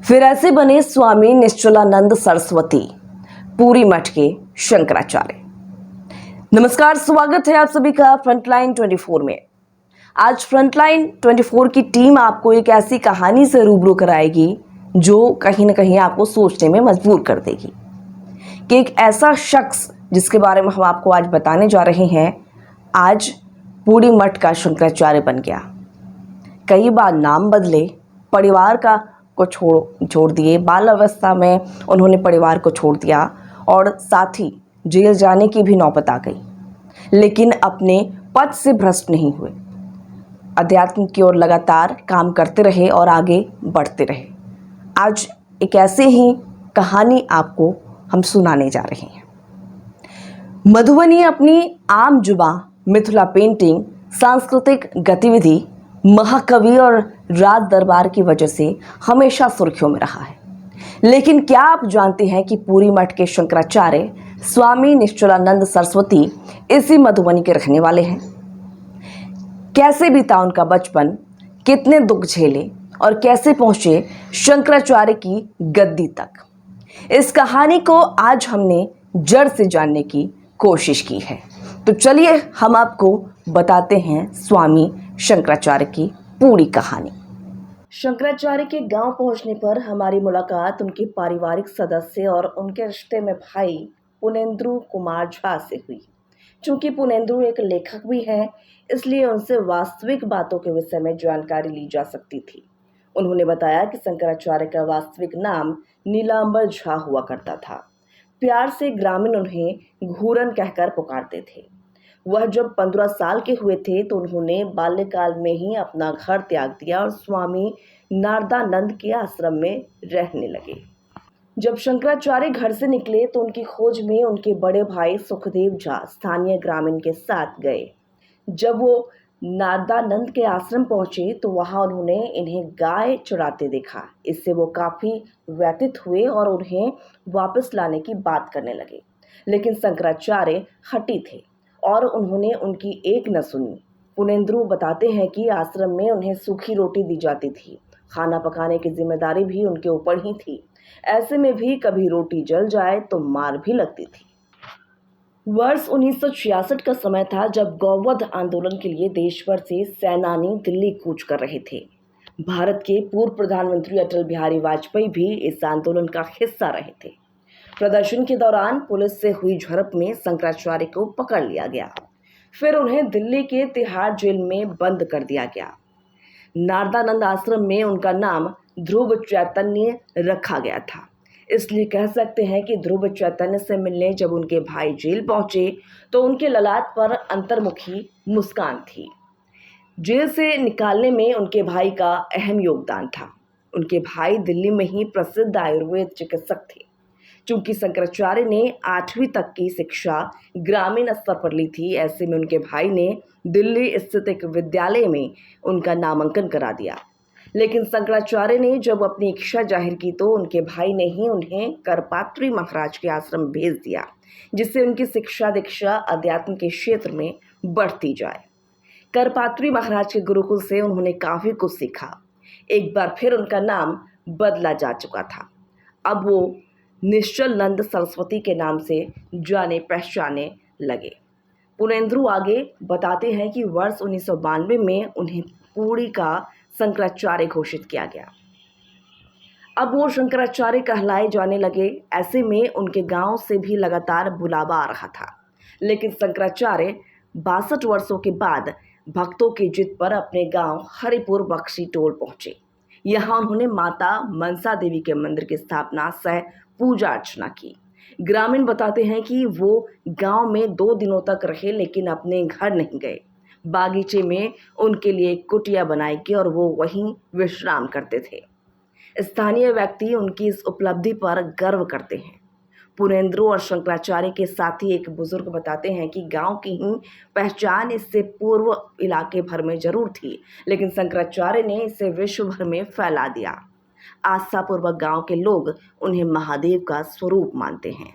फिर ऐसे बने स्वामी निश्चलानंद सरस्वती, पूरी मठ के शंकराचार्य। नमस्कार, स्वागत है आप सभी का फ्रंटलाइन 24 में। आज फ्रंटलाइन 24 की टीम आपको एक ऐसी कहानी से रूबरू कराएगी जो कहीं ना कहीं आपको सोचने में मजबूर कर देगी कि एक ऐसा शख्स जिसके बारे में हम आपको आज बताने जा रहे हैं, आज पूरी मठ का शंकराचार्य बन गया। कई बार नाम बदले, परिवार को छोड़ दिए, बाल अवस्था में उन्होंने परिवार को छोड़ दिया और साथ ही जेल जाने की भी नौबत आ गई, लेकिन अपने पद से भ्रष्ट नहीं हुए। अध्यात्म की ओर लगातार काम करते रहे और आगे बढ़ते रहे। आज एक ऐसे ही कहानी आपको हम सुनाने जा रहे हैं। मधुबनी अपनी आम जुबा, मिथिला पेंटिंग, सांस्कृतिक गतिविधि, महाकवि और राज दरबार की वजह से हमेशा सुर्खियों में रहा है। लेकिन क्या आप जानते हैं कि पूरी मठ के शंकराचार्य स्वामी निश्चलानंद सरस्वती इसी मधुबनी के रहने वाले हैं? कैसे बीता उनका बचपन, कितने दुख झेले और कैसे पहुंचे शंकराचार्य की गद्दी तक, इस कहानी को आज हमने जड़ से जानने की कोशिश की है। तो चलिए हम आपको बताते हैं स्वामी शंकराचार्य की पूरी कहानी। शंकराचार्य के गांव पहुंचने पर हमारी मुलाकात उनके पारिवारिक सदस्य और उनके रिश्ते में भाई पुनेंद्रु कुमार झा से हुई। चूंकि पुनेंद्रु एक लेखक भी हैं, इसलिए उनसे वास्तविक बातों के विषय में जानकारी ली जा सकती थी। उन्होंने बताया कि शंकराचार्य का वास्तविक नाम नीलांबर झा हुआ करता था। प्यार से ग्रामीण उन्हें घूरन कहकर पुकारते थे। वह जब 15 साल के हुए थे तो उन्होंने बाल्यकाल में ही अपना घर त्याग दिया और स्वामी नारदानंद के आश्रम में रहने लगे। जब शंकराचार्य घर से निकले तो उनकी खोज में उनके बड़े भाई सुखदेव झा स्थानीय ग्रामीण के साथ गए। जब वो नारदानंद के आश्रम पहुंचे तो वहां उन्होंने इन्हें गाय चराते देखा। इससे वो काफी व्यथित हुए और उन्हें वापस लाने की बात करने लगे, लेकिन शंकराचार्य हठी थे और उन्होंने उनकी एक न सुनी। पुनेंद्रु बताते हैं कि आश्रम में उन्हें सूखी रोटी दी जाती थी, खाना पकाने की जिम्मेदारी भी उनके ऊपर ही थी। ऐसे में भी कभी रोटी जल जाए तो मार भी लगती थी। वर्ष 1966 का समय था जब गौवध आंदोलन के लिए देश भर से सैनानी दिल्ली कूच कर रहे थे। भारत के पूर्व प्रधानमंत्री अटल बिहारी वाजपेयी भी इस आंदोलन का हिस्सा रहे थे। प्रदर्शन के दौरान पुलिस से हुई झड़प में शंकराचार्य को पकड़ लिया गया। फिर उन्हें दिल्ली के तिहाड़ जेल में बंद कर दिया गया। नारदानंद आश्रम में उनका नाम ध्रुव चैतन्य रखा गया था। इसलिए कह सकते हैं कि ध्रुव चैतन्य से मिलने जब उनके भाई जेल पहुंचे तो उनके ललाट पर अंतर्मुखी मुस्कान थी। जेल से निकालने में उनके भाई का अहम योगदान था। उनके भाई दिल्ली में ही प्रसिद्ध आयुर्वेद चिकित्सक थे। चूंकि शंकराचार्य ने 8वीं तक की शिक्षा ग्रामीण स्तर पर ली थी, ऐसे में उनके भाई ने दिल्ली स्थित एक विद्यालय में उनका नामांकन करा दिया। लेकिन शंकराचार्य ने जब अपनी इच्छा जाहिर की तो उनके भाई ने ही उन्हें करपात्री महाराज के आश्रम भेज दिया, जिससे उनकी शिक्षा दीक्षा अध्यात्म के क्षेत्र में बढ़ती जाए। करपात्री महाराज के गुरुकुल से उन्होंने काफी कुछ सीखा। एक बार फिर उनका नाम बदला जा चुका था। अब वो निश्चलानंद सरस्वती के नाम से जाने पहचाने लगे। पुनेंद्रु आगे बताते हैं कि वर्ष 1992 में उन्हें पूरी का शंकराचार्य घोषित किया गया। अब वो शंकराचार्य कहलाए जाने लगे। ऐसे में उनके गांव से भी लगातार बुलावा आ रहा था। लेकिन शंकराचार्य 62 वर्षों के बाद भक्तों की जिद पर अपने गांव हरिपुर बख्शी टोल पहुंचे। यहाँ उन्होंने माता मनसा देवी के मंदिर की स्थापना सह पूजा अर्चना की। ग्रामीण बताते हैं कि वो गांव में 2 दिनों तक रहे, लेकिन अपने घर नहीं गए। बागीचे में उनके लिए कुटिया बनाई गई और वो वहीं विश्राम करते थे। स्थानीय व्यक्ति उनकी इस उपलब्धि पर गर्व करते हैं। पुनेंद्रु और शंकराचार्य के साथी एक बुजुर्ग बताते हैं कि गांव की ही पहचान इससे पूर्व इलाके भर में जरूर थी, लेकिन शंकराचार्य ने इसे विश्व भर में फैला दिया। आस्थापूर्वक गांव के लोग उन्हें महादेव का स्वरूप मानते हैं।